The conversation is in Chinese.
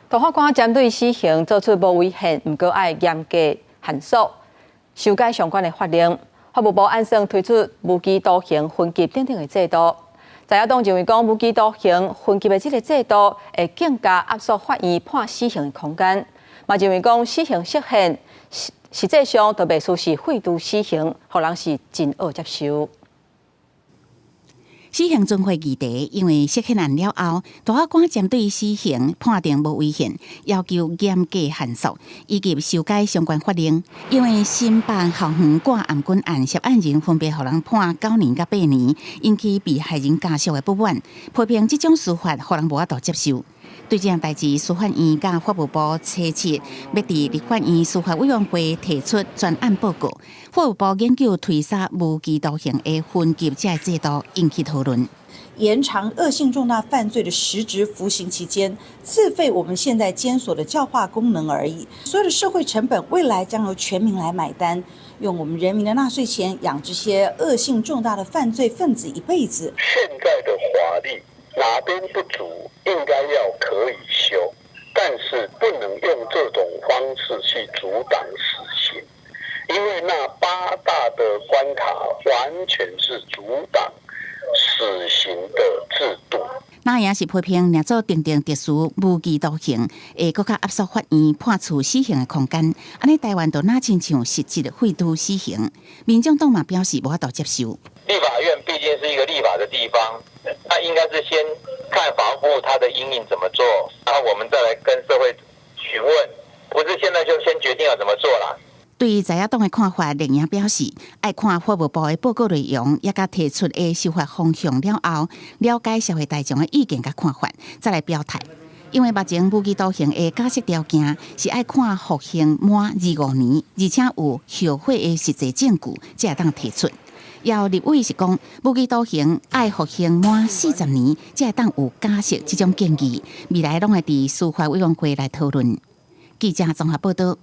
大法官针对死刑做出无违宪，毋过爱严格限缩，修改相关的法令。法务部按算推出无期徒刑分级等等的制度。在野党认为讲无期徒刑分级的这个制度会更加压缩法院判死刑的空间，嘛认为讲死刑适宪实际上就袂输是废除死刑，互人是真恶接受。死刑遵会议题因为释宪案了后，大法官针对死刑判定无违宪，要求严格限缩以及修改相关法令。因为新北校园挂暗棍案涉案人分别互人判9年甲8年，引起被害人家属的不满，批评这种司法互人无法度接受。对这样代志，司法院甲法务部查测要伫立法院司法委员会提出专案报告。法务部研究推杀无期徒刑的分级这制度，引起讨论。延长恶性重大犯罪的实质服刑期间，自费我们现在监所的教化功能而已。所有的社会成本，未来将由全民来买单，用我们人民的纳税钱养这些恶性重大的犯罪分子一辈子。现在的法律哪边不足，应该要可以修，但是不能用这种方式去阻挡死刑，因为那8大的关卡完全是阻挡死刑的制度。那也是批评，两做定特殊无期徒刑，会更加压缩法院判处死刑的空间。安尼台湾就哪亲像实质的废除死刑，民众党嘛表示无法度接受。立法院毕竟是一个立法的地方，那应该是先看法务部它的因应怎么做，然后我们再来跟社会询问，不是现在就先决定要怎么做啦。对于在野党的看法，另也表示，爱看法务部的报告内容，也甲提出的修法方向了后，了解社会大众的意见甲看法，再来表态。因为目前无期徒刑的假设条件是爱看服刑满25年，而且有后悔的实际证据，才会当提出。要立委是讲，无期徒刑爱服刑满40年，才会当有假设这种建议，未来拢会伫司法委员会来讨论。记者综合报道。